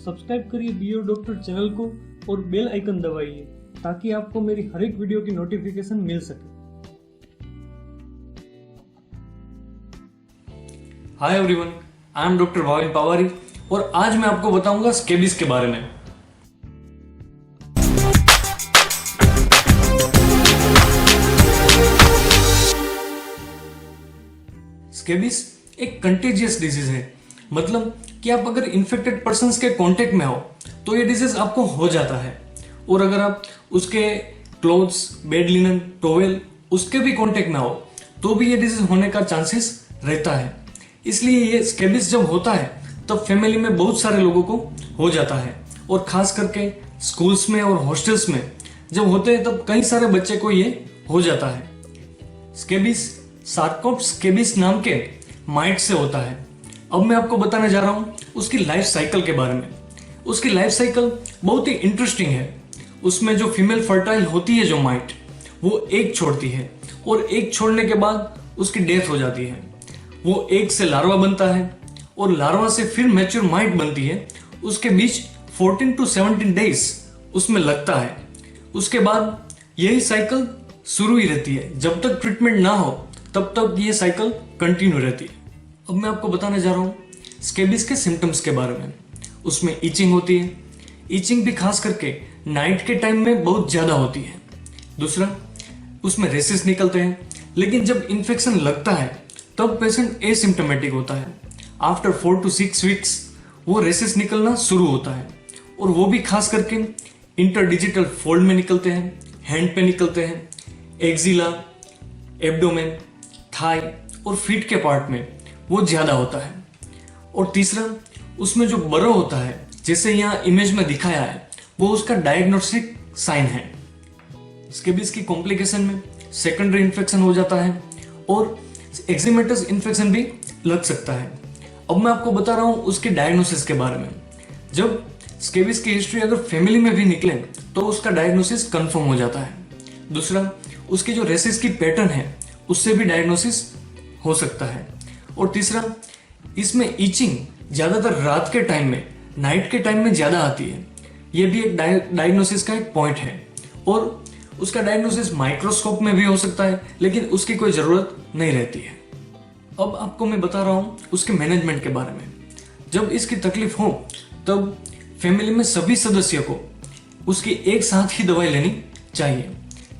Subscribe करिए BO doctor channel को और बेल आइकन दबाइए ताकि आपको मेरी हर एक वीडियो की नोटिफिकेशन मिल सके। Hi everyone, I am doctor Bhavin Pawari और आज मैं आपको बताऊंगा स्केबीज के बारे में। स्केबीज एक कंटेजियस डिजीज है, मतलब कि आप अगर इन्फेक्टेड पर्सन्स के कांटेक्ट में हो तो ये डिजीज आपको हो जाता है, और अगर आप उसके क्लोथ्स, बेड लिनन, टॉवेल उसके भी कांटेक्ट में हो तो भी ये डिजीज होने का चांसेस रहता है। इसलिए ये स्केबीज जब होता है तब फैमिली में बहुत सारे लोगों को हो जाता है, और खास करके स्कूल्स में और हॉस्टल्स में जब होते हैं तब कई सारे बच्चे को ये हो जाता है। स्केबीज सार्कोप्स स्केबीज नाम के माइट से होता है। अब मैं आपको बताने जा रहा हूं उसकी लाइफ साइकिल के बारे में। उसकी लाइफ साइकिल बहुत ही इंटरेस्टिंग है। उसमें जो फीमेल फर्टाइल होती है जो माइट, वो एग छोड़ती है और एग छोड़ने के बाद उसकी डेथ हो जाती है। वो एग से लार्वा बनता है और लार्वा से फिर मैच्योर माइट बनती है। उसके बीच 14 to 17 डेज उसमें लगता है। उसके बाद यही साइकिल शुरू ही रहती है। जब तक ट्रीटमेंट ना हो तब तक ये साइकिल कंटिन्यू रहती है। अब मैं आपको बताने जा रहा हूँ स्केबीज के सिम्टम्स के बारे में। उसमें ईचिंग होती है। ईचिंग भी खास करके नाइट के टाइम में बहुत ज़्यादा होती है। दूसरा, उसमें रेसेस निकलते हैं, लेकिन जब इन्फेक्शन लगता है तब पेशेंट एसिम्टोमेटिक होता है। आफ्टर 4 to 6 वीक्स वो रेसेस निकलना शुरू होता है, और वो भी खास करके इंटरडिजिटल फोल्ड में निकलते हैं, हैंड पे निकलते हैं, एक्जिला, एब्डोमेन, थाई और फीट के पार्ट में वो ज़्यादा होता है। और तीसरा, उसमें जो बरो होता है जैसे यहाँ इमेज में दिखाया है, वो उसका डायग्नोस्टिक साइन है। स्केबीज की कॉम्प्लिकेशन में सेकेंडरी इन्फेक्शन हो जाता है और एक्जिमेटस इन्फेक्शन भी लग सकता है। अब मैं आपको बता रहा हूँ उसके डायग्नोसिस के बारे में। जब स्केबीज की हिस्ट्री अगर फैमिली में भी निकले तो उसका डायग्नोसिस कंफर्म हो जाता है। दूसरा, उसकी जो रेसेस की पैटर्न है उससे भी डायग्नोसिस हो सकता है। और तीसरा, इसमें ईचिंग ज़्यादातर रात के टाइम में, नाइट के टाइम में ज़्यादा आती है। ये भी एक डायग्नोसिस का एक पॉइंट है। और उसका डायग्नोसिस माइक्रोस्कोप में भी हो सकता है, लेकिन उसकी कोई ज़रूरत नहीं रहती है। अब आपको मैं बता रहा हूँ उसके मैनेजमेंट के बारे में। जब इसकी तकलीफ हो तब फैमिली में सभी सदस्यों को उसकी एक साथ ही दवाई लेनी चाहिए।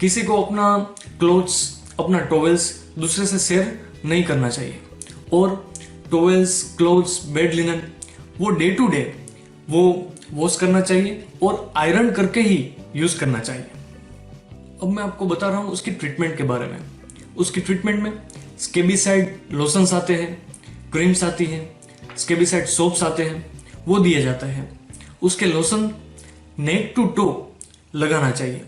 किसी को अपना क्लोथ्स, अपना टॉवेल्स दूसरे से शेयर नहीं करना चाहिए। और टॉवेल्स, क्लोथ्स, बेड लिनन वो डे टू डे वो वॉश करना चाहिए और आयरन करके ही यूज़ करना चाहिए। अब मैं आपको बता रहा हूँ उसकी ट्रीटमेंट के बारे में। उसकी ट्रीटमेंट में स्केबीसाइड लोशंस आते हैं, क्रीम्स आती हैं, स्केबीसाइड सोप्स आते हैं, वो दिए जाते हैं। उसके लोशन नेक टू टो लगाना चाहिए।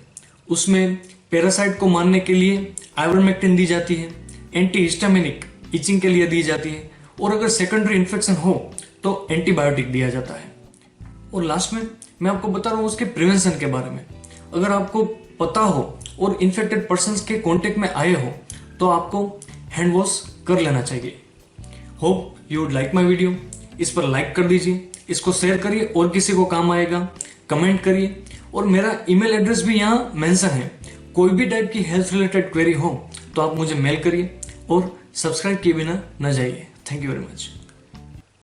उसमें पैरासाइट को मारने के लिए आइवरमेक्टिन दी जाती है, एंटी हिस्टामिनिक इचिंग के लिए दी जाती है, और अगर सेकेंडरी इन्फेक्शन हो तो एंटीबायोटिक दिया जाता है। और लास्ट में मैं आपको बता रहा हूँ उसके प्रिवेंशन के बारे में। अगर आपको पता हो और इन्फेक्टेड पर्सन्स के कांटेक्ट में आए हो तो आपको हैंड वॉश कर लेना चाहिए। Hope you would like my video. इस पर लाइक कर दीजिए, इसको शेयर करिए और किसी को काम आएगा, कमेंट करिए, और मेरा ईमेल एड्रेस भी यहाँ मेंशन है। कोई भी टाइप की हेल्थ रिलेटेड क्वेरी हो तो आप मुझे मेल करिए और सब्सक्राइब किए बिना न जाइए। Thank you very much.